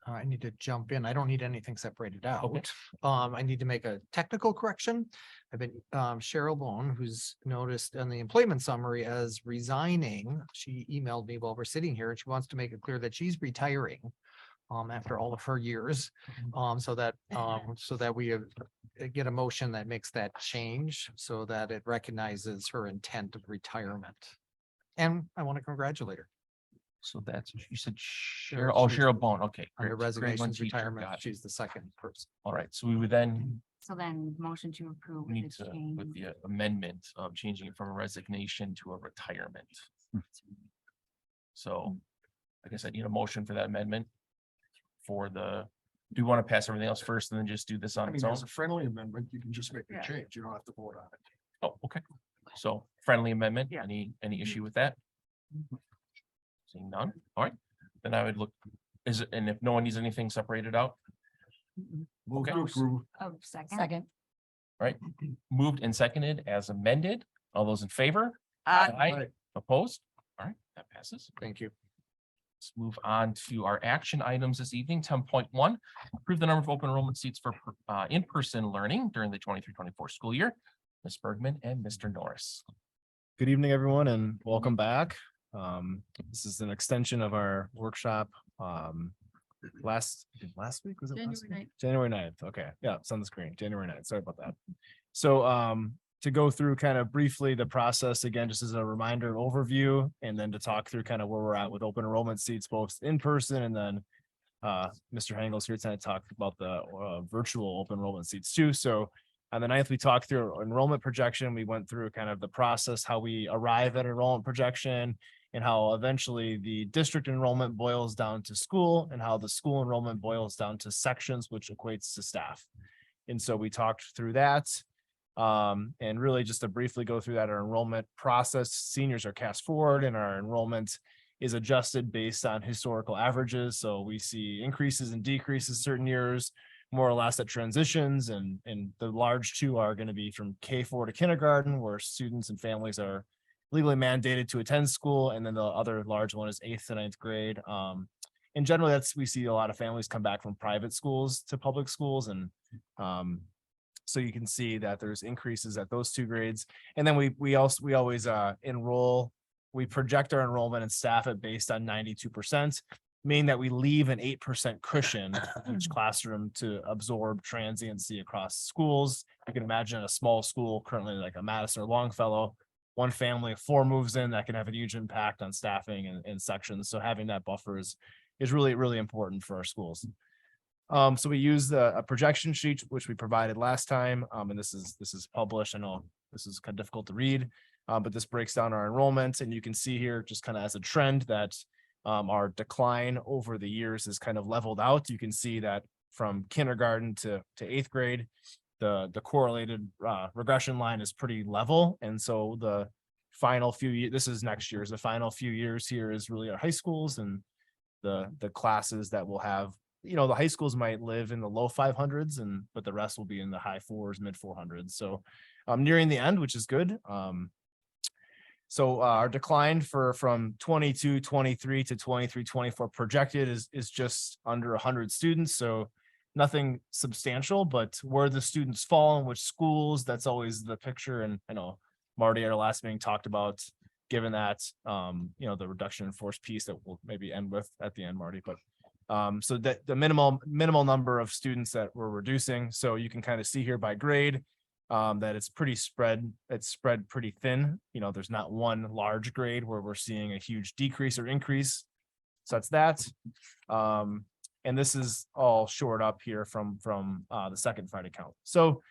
I need to jump in. I don't need anything separated out. Okay. I need to make a technical correction. I've been, Cheryl Bone, who's noticed on the employment summary as resigning. She emailed me while we're sitting here, and she wants to make it clear that she's retiring after all of her years, so that we get a motion that makes that change so that it recognizes her intent of retirement. And I want to congratulate her. So that's, you said Cheryl, oh, Cheryl Bone, okay. On her great. Grade one resignations, teacher, retirement, got it. she's the second person. All right, so we would then So then motion to approve. we with need the to, change. with the amendment of changing it from a resignation to a retirement. So I guess I need a motion for that amendment for the, do you want to pass everything else first and then just do this on I its mean, own? as a friendly amendment, you can just make the Yeah. change. You don't have to vote on it. Oh, okay. So friendly amendment, Yeah. any issue with that? Seeing none, all right, then I would look, is it, and if no one needs anything separated out, Move Okay. to approve. Oh, second. right? Moved and seconded as amended. All those in favor? Aye. Opposed? All right, that passes. Thank you. Let's move on to our action items this evening. 10.1, approve the number of open enrollment seats for in-person learning during the 23-24 school year. Ms. Bergman and Mr. Norris. Good evening, everyone, and welcome back. This is an extension of our workshop. Last week, was it? last January week? January 9th. Okay, yeah, it's on the screen, January 9th. Sorry about that. So, to go through kind of briefly the process again, just as a reminder, overview, and then to talk through kind of where we're at with open enrollment seats, both in person and then Mr. Hangel's here tonight to talk about the virtual open enrollment seats too. So on the 9th, we talked through enrollment projection. We went through kind of the process, how we arrive at enrollment projection, and how eventually the district enrollment boils down to school, and how the school enrollment boils down to sections, which equates to staff. And so we talked through that. And really just to briefly go through that, our enrollment process, seniors are cast forward and our enrollment is adjusted based on historical averages. So we see increases and decreases certain years, more or less at transitions, and the large two are going to be from K4 to kindergarten, where students and families are legally mandated to attend school. And then the other large one is 8th to 9th grade. And generally we see a lot of families come back from private schools to public schools. And so you can see that there's increases at those two grades. And then we always enroll, we project our enrollment and staff it based on 92%. meaning that we leave an 8% cushion in each classroom to absorb transiency across schools. You can imagine a small school currently like a Madison or Longfellow, one family of 4 moves in, that can have a huge impact on staffing and sections. So having that buffer is really, really important for our schools. So we use a projection sheet, which we provided last time, and this is published. I know this is kind of difficult to read, but this breaks down our enrollment, and you can see here just kind of as a trend that our decline over the years is kind of leveled out. You can see that from kindergarten to 8th grade, the correlated regression line is pretty level, and so the final few years, this is next year's, the final few years here is really our high schools and the classes that will have, the high schools might live in the low 500s, but the rest will be in the high 4s, mid 400s. So nearing the end, which is good. So our decline from 22, 23 to 23, 24 projected is just under 100 students. So nothing substantial, but where the students fall in which schools, that's always the picture. And I know Marty at our last meeting talked about, given that, the reduction in force piece that we'll maybe end with at the end, Marty, but so that the minimal number of students that we're reducing. So you can kind of see here by grade that it's spread pretty thin. There's not one large grade where we're seeing a huge decrease or increase. So that's that. And this is all shored up here from the second Friday count. So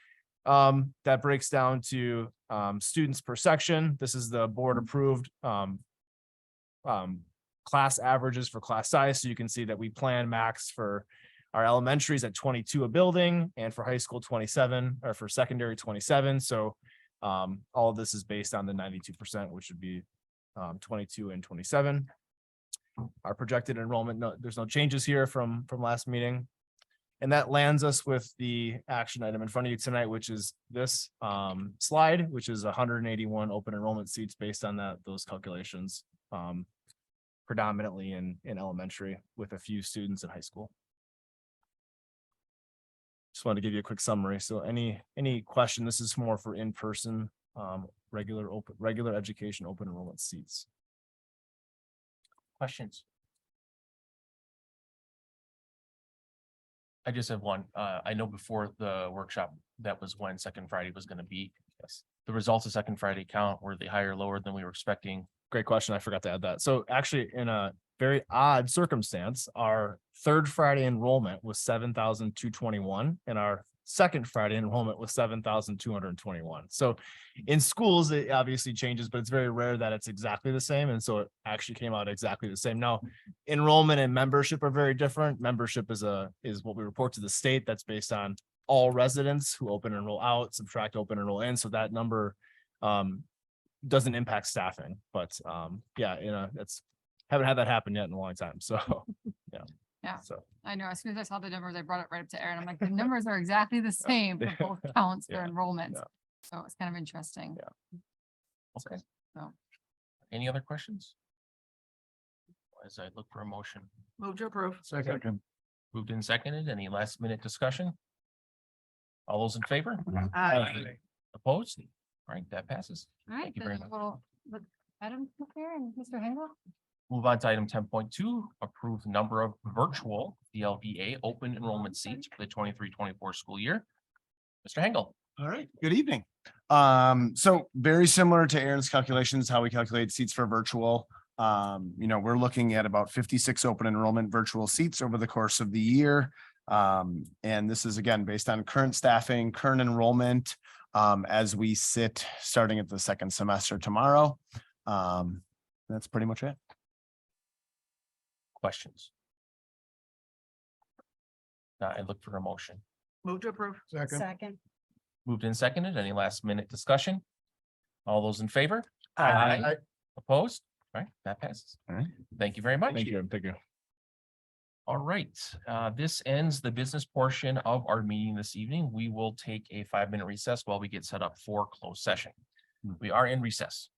that breaks down to students per section. This is the board approved class averages for class size. So you can see that we plan max for our elementaries at 22 a building, and for high school 27, or for secondary 27. So all of this is based on the 92%, which would be 22 and 27. Our projected enrollment, there's no changes here from last meeting. And that lands us with the action item in front of you tonight, which is this slide, which is 181 open enrollment seats based on those calculations. Predominantly in elementary with a few students in high school. Just wanted to give you a quick summary. So any question, this is more for in-person, regular education, open enrollment seats. Questions? I just have one. I know before the workshop, that was when Second Friday was going to be. Yes. The results of Second Friday count, were they higher or lower than we were expecting? Great question. I forgot to add that. So actually, in a very odd circumstance, our third Friday enrollment was 7,221, and our second Friday enrollment was 7,221. So in schools, it obviously changes, but it's very rare that it's exactly the same. And so it actually came out exactly the same. Now, enrollment and membership are very different. Membership is what we report to the state. That's based on all residents who open and enroll out, subtract open and enroll in. So that number doesn't impact staffing, but it's haven't had that happen yet in a long time. So Yeah, so I know. As soon as I saw the numbers, I brought it right up to Aaron. I'm like, the numbers are exactly the same for both counts for enrollments. Yeah. So it's kind of interesting. Yeah. Okay. So Any other questions? As I look for a motion. Move to approve. Second. Moved and seconded. Any last minute discussion? All those in favor? Aye. Opposed? All right, that passes. all right, Thank you very then much. we'll look Adam up here and Mr. Hengel. Move on to item 10.2, approve number of virtual DLVA open enrollment seats for the 23-24 school year. Mr. Hengel. All right, good evening. So very similar to Aaron's calculations, how we calculate seats for virtual. We're looking at about 56 open enrollment virtual seats over the course of the year. And this is again, based on current staffing, current enrollment, as we sit starting at the second semester tomorrow. That's pretty much it. Questions? I look for a motion. Move to approve. Second. Moved and seconded. Any last minute discussion? All those in favor? Aye. Opposed? All right, that passes. All right. Thank you very much. thank you. All right, this ends the business portion of our meeting this evening. We will take a 5-minute recess while we get set up for closed session. We are in recess.